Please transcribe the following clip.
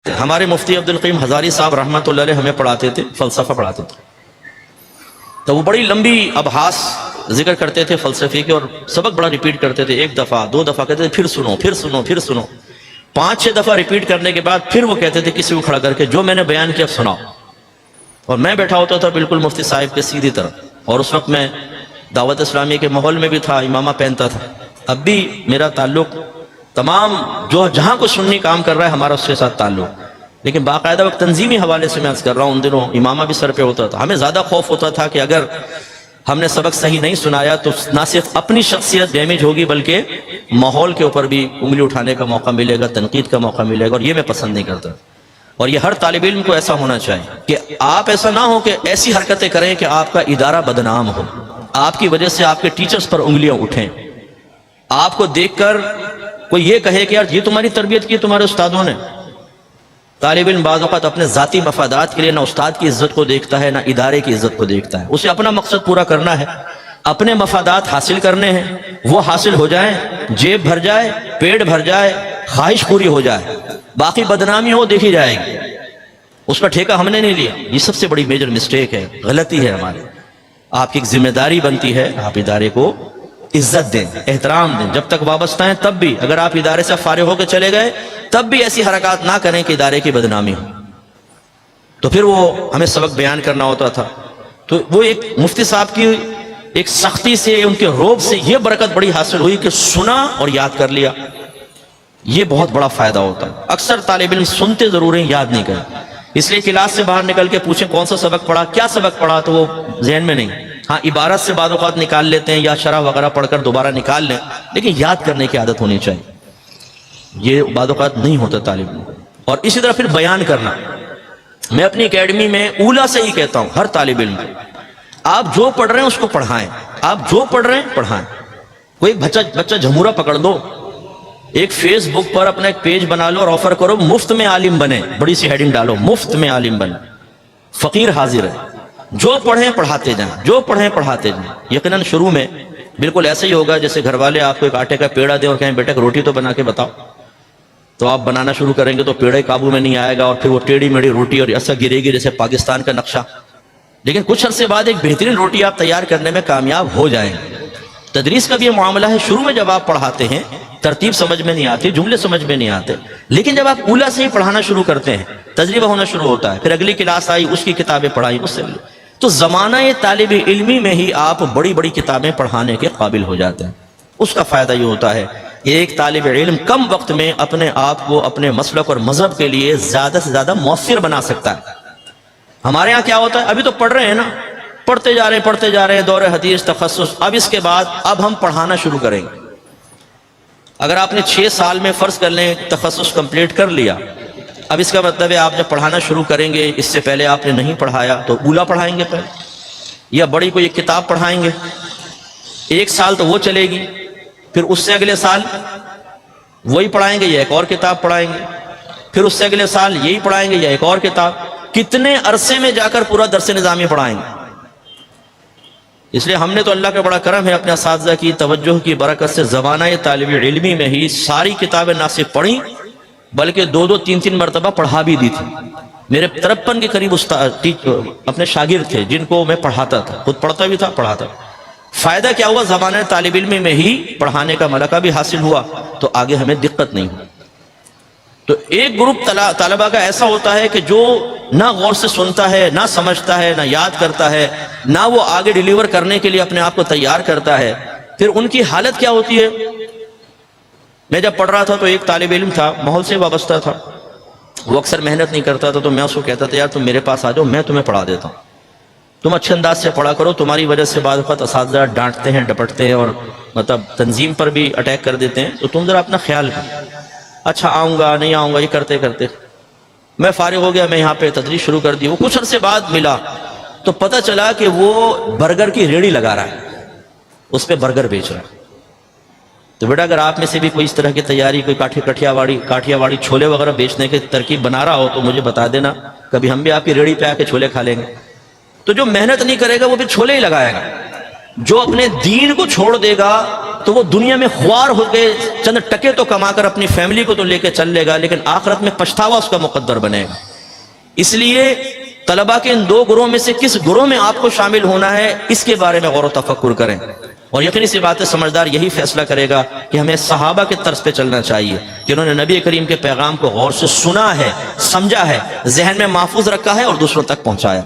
ہمارے مفتی عبدالقیم ہزاری صاحب رحمۃ اللہ علیہ ہمیں پڑھاتے تھے، فلسفہ پڑھاتے تھے، تو وہ بڑی لمبی ابحاث ذکر کرتے تھے فلسفے کے، اور سبق بڑا ریپیٹ کرتے تھے، ایک دفعہ دو دفعہ کہتے تھے پھر سنو پھر سنو پھر سنو، 5-6 دفعہ ریپیٹ کرنے کے بعد پھر وہ کہتے تھے کسی کو کھڑا کر کے جو میں نے بیان کیا سناؤ، اور میں بیٹھا ہوتا تھا بالکل مفتی صاحب کے سیدھی طرف، اور اس وقت میں دعوت اسلامی کے ماحول میں بھی تھا، امامہ پہنتا تھا، اب بھی میرا تعلق تمام جو جہاں کو سنی کام کر رہا ہے ہمارا اس کے ساتھ تعلق، لیکن باقاعدہ وقت تنظیمی حوالے سے میں عرض کر رہا ہوں، ان دنوں امامہ بھی سر پہ ہوتا تھا، ہمیں زیادہ خوف ہوتا تھا کہ اگر ہم نے سبق صحیح نہیں سنایا تو نہ صرف اپنی شخصیت ڈیمیج ہوگی بلکہ ماحول کے اوپر بھی انگلی اٹھانے کا موقع ملے گا، تنقید کا موقع ملے گا، اور یہ میں پسند نہیں کرتا، اور یہ ہر طالب علم کو ایسا ہونا چاہیے کہ آپ ایسا نہ ہو کہ ایسی حرکتیں کریں کہ آپ کا ادارہ بدنام ہو، آپ کی وجہ سے آپ کے ٹیچرز پر انگلیاں اٹھیں، آپ کو دیکھ کر کوئی یہ کہے کہ یار یہ تمہاری تربیت کی تمہارے استادوں نے۔ طالب علم بعض اوقات اپنے ذاتی مفادات کے لیے نہ استاد کی عزت کو دیکھتا ہے نہ ادارے کی عزت کو دیکھتا ہے، اسے اپنا مقصد پورا کرنا ہے، اپنے مفادات حاصل کرنے ہیں، وہ حاصل ہو جائیں، جیب بھر جائے، پیٹ بھر جائے، خواہش پوری ہو جائے، باقی بدنامی ہو دیکھی جائے گی، اس کا ٹھیکہ ہم نے نہیں لیا، یہ سب سے بڑی میجر مسٹیک ہے، غلطی ہے ہماری۔ آپ کی ایک ذمہ داری بنتی ہے، آپ ادارے کو عزت دیں، احترام دیں، جب تک وابستہ ہیں تب بھی، اگر آپ ادارے سے فارغ ہو کے چلے گئے تب بھی ایسی حرکات نہ کریں کہ ادارے کی بدنامی ہو۔ تو پھر وہ ہمیں سبق بیان کرنا ہوتا تھا، تو وہ ایک مفتی صاحب کی ایک سختی سے، ان کے روب سے یہ برکت بڑی حاصل ہوئی کہ سنا اور یاد کر لیا، یہ بہت بڑا فائدہ ہوتا ہے۔ اکثر طالب علم سنتے ضرور ہیں، یاد نہیں کرتے، اس لیے کلاس سے باہر نکل کے پوچھیں کون سا سبق پڑھا، کیا سبق پڑھا، تو وہ ذہن میں نہیں، ہاں عبارت سے بعض اوقات نکال لیتے ہیں یا شرح وغیرہ پڑھ کر دوبارہ نکال لیں، لیکن یاد کرنے کی عادت ہونی چاہیے، یہ بعض اوقات نہیں ہوتا طالب علم۔ اور اسی طرح پھر بیان کرنا، میں اپنی اکیڈمی میں اولا سے ہی کہتا ہوں ہر طالب علم کو، آپ جو پڑھ رہے ہیں اس کو پڑھائیں، آپ جو پڑھ رہے ہیں پڑھائیں، کوئی بچہ جھمورا پکڑ دو، ایک فیس بک پر اپنا ایک پیج بنا لو اور آفر کرو مفت میں عالم بنے، بڑی سی ہیڈنگ ڈالو مفت میں عالم بنے، فقیر حاضر ہے، جو پڑھیں پڑھاتے جائیں، جو پڑھیں پڑھاتے جائیں۔ یقیناً شروع میں بالکل ایسا ہی ہوگا جیسے گھر والے آپ کو ایک آٹے کا پیڑا دیں اور کہیں بیٹا روٹی تو بنا کے بتاؤ، تو آپ بنانا شروع کریں گے تو پیڑے قابو میں نہیں آئے گا، اور پھر وہ ٹیڑھی میڑھی روٹی اور ایسا گرے گی جیسے پاکستان کا نقشہ، لیکن کچھ عرصے بعد ایک بہترین روٹی آپ تیار کرنے میں کامیاب ہو جائیں گے۔ تدریس کا بھی یہ معاملہ ہے، شروع میں جب آپ پڑھاتے ہیں ترتیب سمجھ میں نہیں آتی، جملے سمجھ میں نہیں آتے، لیکن جب آپ اولا سے ہی پڑھانا شروع کرتے ہیں تجربہ ہونا شروع ہوتا ہے، پھر اگلی کلاس آئی اس کی کتابیں پڑھائی، اس سے تو زمانہ طالب علمی میں ہی آپ بڑی بڑی کتابیں پڑھانے کے قابل ہو جاتے ہیں۔ اس کا فائدہ یہ ہوتا ہے کہ ایک طالب علم کم وقت میں اپنے آپ کو اپنے مسلک اور مذہب کے لیے زیادہ سے زیادہ مؤثر بنا سکتا ہے۔ ہمارے ہاں کیا ہوتا ہے، ابھی تو پڑھ رہے ہیں نا، پڑھتے جا رہے ہیں دور حدیث تخصص، اب اس کے بعد اب ہم پڑھانا شروع کریں گے۔ اگر آپ نے 6 سال میں فرض کر لیں تخصص کمپلیٹ کر لیا، اب اس کا مطلب ہے آپ جب پڑھانا شروع کریں گے، اس سے پہلے آپ نے نہیں پڑھایا تو اولا پڑھائیں گے پہلے، یا بڑی کوئی ایک کتاب پڑھائیں گے، 1 سال تو وہ چلے گی، پھر اس سے اگلے سال وہی پڑھائیں گے یا ایک اور کتاب پڑھائیں گے، پھر اس سے اگلے سال یہی پڑھائیں گے یا ایک اور کتاب، کتنے عرصے میں جا کر پورا درس نظامی پڑھائیں گے۔ اس لیے ہم نے تو اللہ کا بڑا کرم ہے، اپنے اساتذہ کی توجہ کی برکت سے زمانہ طالب علمی میں ہی ساری کتابیں نہ صرف پڑھی بلکہ 2-2 3-3 مرتبہ پڑھا بھی دی تھی۔ میرے 53 کے قریب اپنے شاگرد تھے جن کو میں پڑھاتا تھا، خود پڑھتا بھی تھا پڑھاتا۔ فائدہ کیا ہوا، زمانہ طالب علمی میں ہی پڑھانے کا ملکہ بھی حاصل ہوا، تو آگے ہمیں دقت نہیں ہوئی۔ تو ایک گروپ طلبہ کا ایسا ہوتا ہے کہ جو نہ غور سے سنتا ہے، نہ سمجھتا ہے، نہ یاد کرتا ہے، نہ وہ آگے ڈیلیور کرنے کے لیے اپنے آپ کو تیار کرتا ہے، پھر ان کی حالت کیا ہوتی ہے۔ میں جب پڑھ رہا تھا تو ایک طالب علم تھا، ماحول سے وابستہ تھا، وہ اکثر محنت نہیں کرتا تھا، تو میں اس کو کہتا تھا یار تم میرے پاس آ جاؤ، میں تمہیں پڑھا دیتا ہوں، تم اچھے انداز سے پڑھا کرو، تمہاری وجہ سے بعض وقت اساتذہ ڈانٹتے ہیں، ڈپٹتے ہیں، اور مطلب تنظیم پر بھی اٹیک کر دیتے ہیں، تو تم ذرا اپنا خیال کرو۔ اچھا آؤں گا نہیں آؤں گا، یہ کرتے کرتے میں فارغ ہو گیا، میں یہاں پہ تدریس شروع کر دی۔ وہ کچھ عرصے بعد ملا تو پتہ چلا کہ وہ برگر کی ریڑھی لگا رہا ہے، اس پہ برگر بیچ رہا ہے۔ تو بیٹا اگر آپ میں سے بھی کوئی اس طرح کی تیاری، کوئی کاٹھیا واڑی چھولے وغیرہ بیچنے کی ترکیب بنا رہا ہو تو مجھے بتا دینا، کبھی ہم بھی آپ کی ریڑھی پہ آ کے چھولے کھا لیں گے۔ تو جو محنت نہیں کرے گا وہ بھی چھولے ہی لگائے گا، جو اپنے دین کو چھوڑ دے گا تو وہ دنیا میں خوار ہو کے چند ٹکے تو کما کر اپنی فیملی کو تو لے کے چل لے گا، لیکن آخرت میں پچھتاوا اس کا مقدر بنے گا۔ اس لیے طلبہ کے ان دو گروہ میں سے کس گروہ میں آپ کو شامل ہونا ہے، اس کے بارے میں غور و تفکر کریں، اور یقینی سی بات ہے سمجھدار یہی فیصلہ کرے گا کہ ہمیں صحابہ کے طرز پہ چلنا چاہیے، کہ انہوں نے نبی کریم کے پیغام کو غور سے سنا ہے، سمجھا ہے، ذہن میں محفوظ رکھا ہے اور دوسروں تک پہنچایا۔